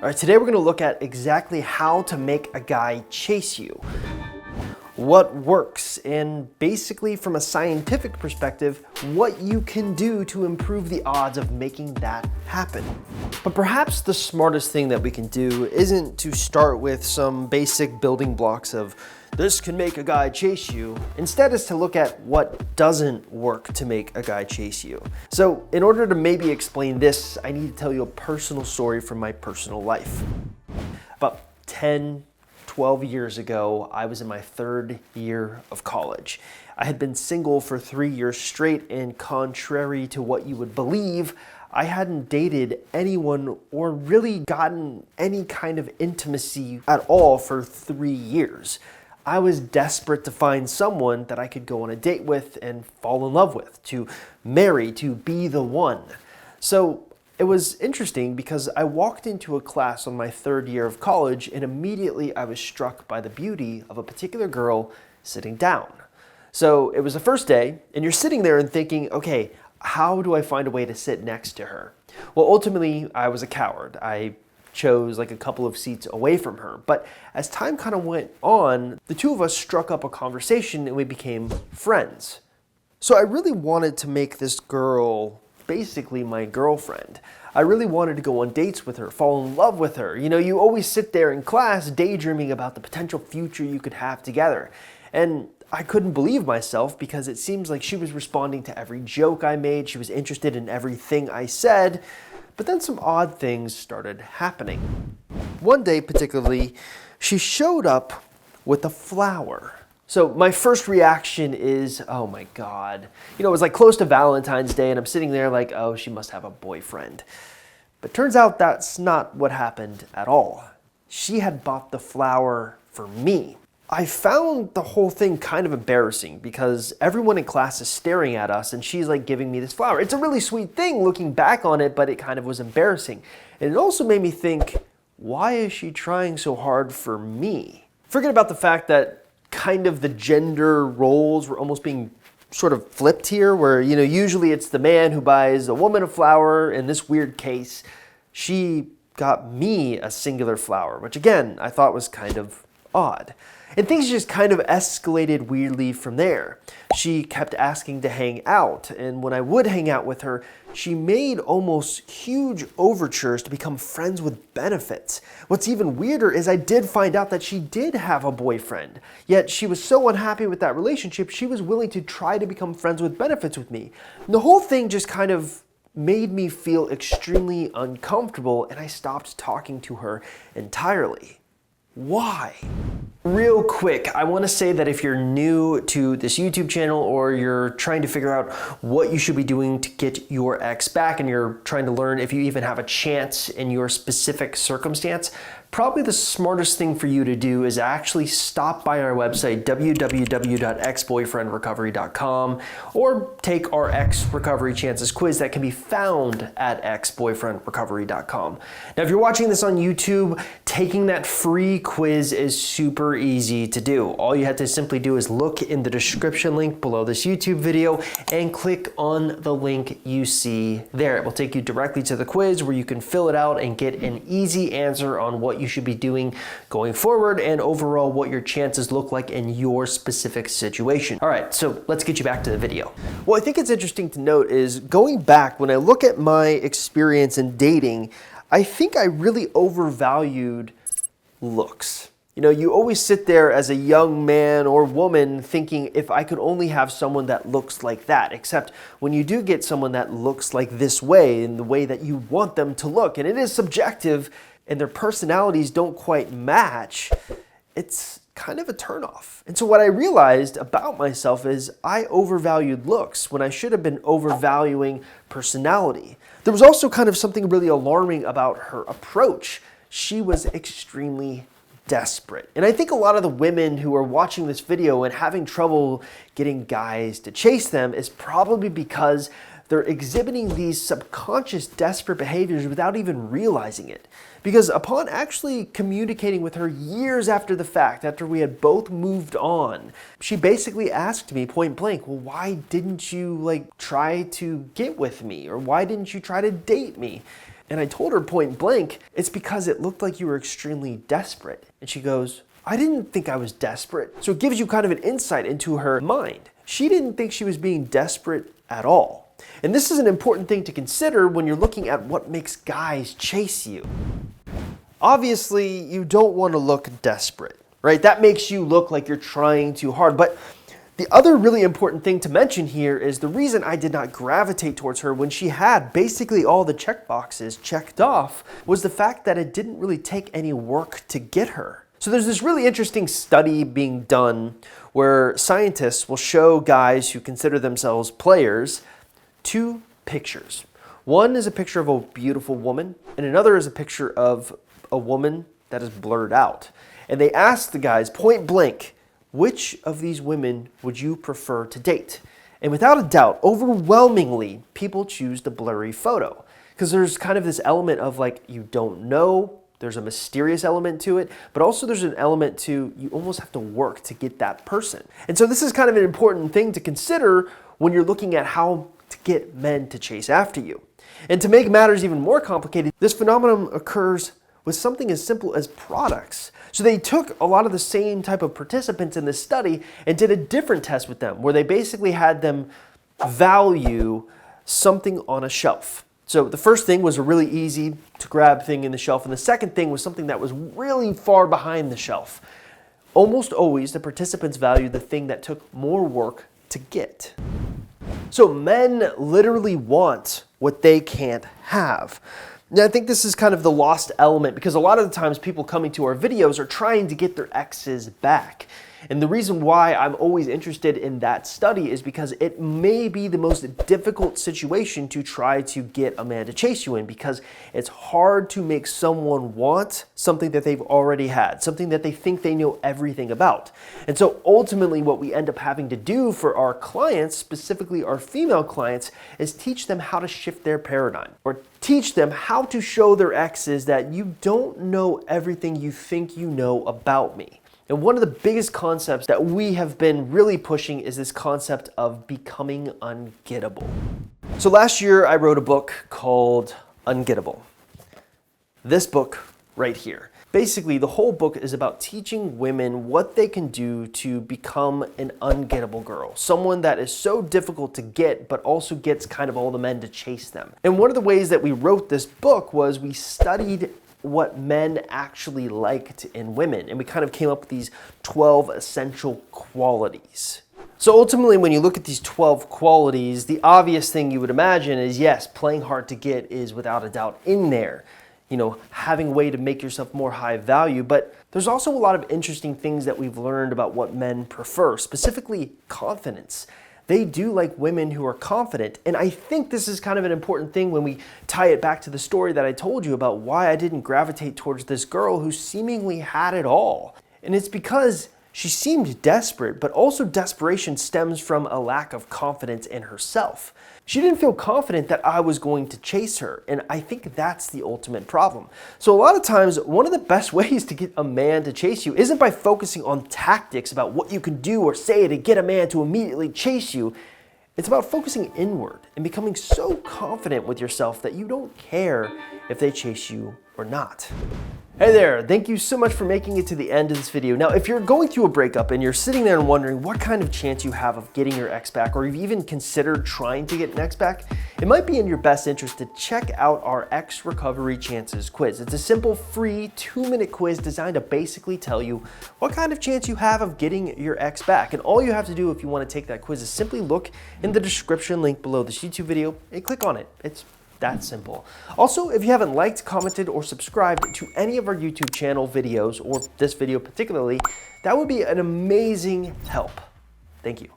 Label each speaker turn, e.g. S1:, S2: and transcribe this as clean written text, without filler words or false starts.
S1: All right, today we're gonna look at exactly how to make a guy chase you, what works, and basically from a scientific perspective, what you can do to improve the odds of making that happen. But perhaps the smartest thing that we can do isn't to start with some basic building blocks of this can make a guy chase you. Instead is to look at what doesn't work to make a guy chase you. So in order to maybe explain this, I need to tell you a personal story from my personal life. About 12 years ago, I was in my third year of college. I had been single for 3 years straight, and contrary to what you would believe, I hadn't dated anyone or really gotten any kind of intimacy at all for 3 years. I was desperate to find someone that I could go on a date with and fall in love with, to marry, to be the one. So it was interesting because I walked into a class on my third year of college and immediately I was struck by the beauty of a particular girl sitting down. So it was the first day and you're sitting there and thinking, okay, how do I find a way to sit next to her? Well, ultimately I was a coward. I chose like a couple of seats away from her. But as time kind of went on, the two of us struck up a conversation and we became friends. So I really wanted to make this girl basically my girlfriend. I really wanted to go on dates with her, fall in love with her. You know, you always sit there in class daydreaming about the potential future you could have together. And I couldn't believe myself because it seems like she was responding to every joke I made. She was interested in everything I said. But then some odd things started happening. One day particularly, she showed up with a flower. So my first reaction is, oh my God. You know, it was like close to Valentine's Day and I'm sitting there like, oh, she must have a boyfriend. But turns out that's not what happened at all. She had bought the flower for me. I found the whole thing kind of embarrassing because everyone in class is staring at us and she's like giving me this flower. It's a really sweet thing looking back on it, but it kind of was embarrassing. And it also made me think, why is she trying so hard for me? Forget about the fact that kind of the gender roles were almost being sort of flipped here, where, you know, usually it's the man who buys a woman a flower. In this weird case, she got me a singular flower, which again, I thought was kind of odd. And things just kind of escalated weirdly from there. She kept asking to hang out, and when I would hang out with her, she made almost huge overtures to become friends with benefits. What's even weirder is I did find out that she did have a boyfriend, yet she was so unhappy with that relationship, she was willing to try to become friends with benefits with me. And the whole thing just kind of made me feel extremely uncomfortable, and I stopped talking to her entirely. Why? Real quick, I want to say that if you're new to this YouTube channel or you're trying to figure out what you should be doing to get your ex back and you're trying to learn if you even have a chance in your specific circumstance, probably the smartest thing for you to do is actually stop by our website, www.exboyfriendrecovery.com, or take our Ex Recovery Chances quiz that can be found at exboyfriendrecovery.com. Now, if you're watching this on YouTube, taking that free quiz is super easy to do. All you have to simply do is look in the description link below this YouTube video and click on the link you see there. It will take you directly to the quiz where you can fill it out and get an easy answer on what you should be doing going forward and overall what your chances look like in your specific situation. All right, so let's get you back to the video. What I think it's interesting to note is going back, when I look at my experience in dating, I think I really overvalued looks. You know, you always sit there as a young man or woman thinking, if I could only have someone that looks like that, except when you do get someone that looks like this way, in the way that you want them to look, and it is subjective, and their personalities don't quite match, it's kind of a turnoff. And so what I realized about myself is I overvalued looks when I should have been overvaluing personality. There was also kind of something really alarming about her approach. She was extremely desperate. And I think a lot of the women who are watching this video and having trouble getting guys to chase them is probably because they're exhibiting these subconscious desperate behaviors without even realizing it. Because upon actually communicating with her years after the fact, after we had both moved on, she basically asked me point blank, well, why didn't you try to get with me? Or why didn't you try to date me? And I told her point blank, it's because it looked like you were extremely desperate. And she goes, I didn't think I was desperate. So it gives you kind of an insight into her mind. She didn't think she was being desperate at all. And this is an important thing to consider when you're looking at what makes guys chase you. Obviously, you don't want to look desperate, right? That makes you look like you're trying too hard. But the other really important thing to mention here is the reason I did not gravitate towards her when she had basically all the check boxes checked off was the fact that it didn't really take any work to get her. So there's this really interesting study being done where scientists will show guys who consider themselves players 2 pictures. One is a picture of a beautiful woman, and another is a picture of a woman that is blurred out. And they asked the guys point blank, which of these women would you prefer to date? And without a doubt, overwhelmingly, people choose the blurry photo. Because there's kind of this element of like, you don't know, there's a mysterious element to it, but also there's an element to you almost have to work to get that person. And so this is kind of an important thing to consider when you're looking at how to get men to chase after you. And to make matters even more complicated, this phenomenon occurs with something as simple as products. So they took a lot of the same type of participants in this study and did a different test with them where they basically had them value something on a shelf. So the first thing was a really easy to grab thing in the shelf, and the second thing was something that was really far behind the shelf. Almost always the participants valued the thing that took more work to get. So men literally want what they can't have. Now, I think this is kind of the lost element because a lot of the times people coming to our videos are trying to get their exes back. And the reason why I'm always interested in that study is because it may be the most difficult situation to try to get a man to chase you in, because it's hard to make someone want something that they've already had, something that they think they know everything about. And so ultimately what we end up having to do for our clients, specifically our female clients, is teach them how to shift their paradigm, or teach them how to show their exes that you don't know everything you think you know about me. And one of the biggest concepts that we have been really pushing is this concept of becoming ungettable. So last year I wrote a book called Ungettable. This book right here. Basically, the whole book is about teaching women what they can do to become an ungettable girl. Someone that is so difficult to get, but also gets kind of all the men to chase them. And one of the ways that we wrote this book was we studied what men actually liked in women. And we kind of came up with these 12 essential qualities. So ultimately, when you look at these 12 qualities, the obvious thing you would imagine is, yes, playing hard to get is without a doubt in there. You know, having a way to make yourself more high value. But there's also a lot of interesting things that we've learned about what men prefer, specifically confidence. They do like women who are confident. And I think this is kind of an important thing when we tie it back to the story that I told you about why I didn't gravitate towards this girl who seemingly had it all. And it's because she seemed desperate, but also desperation stems from a lack of confidence in herself. She didn't feel confident that I was going to chase her, and I think that's the ultimate problem. So a lot of times, one of the best ways to get a man to chase you isn't by focusing on tactics about what you can do or say to get a man to immediately chase you. It's about focusing inward and becoming so confident with yourself that you don't care if they chase you or not. Hey there, thank you so much for making it to the end of this video. Now, if you're going through a breakup and you're sitting there and wondering what kind of chance you have of getting your ex back, or you've even considered trying to get an ex back, it might be in your best interest to check out our Ex Recovery Chances quiz. It's a simple, free 2-minute quiz designed to basically tell you what kind of chance you have of getting your ex back. And all you have to do if you want to take that quiz is simply look in the description link below this YouTube video and click on it. It's that simple. Also, if you haven't liked, commented, or subscribed to any of our YouTube channel videos, or this video particularly, that would be an amazing help. Thank you.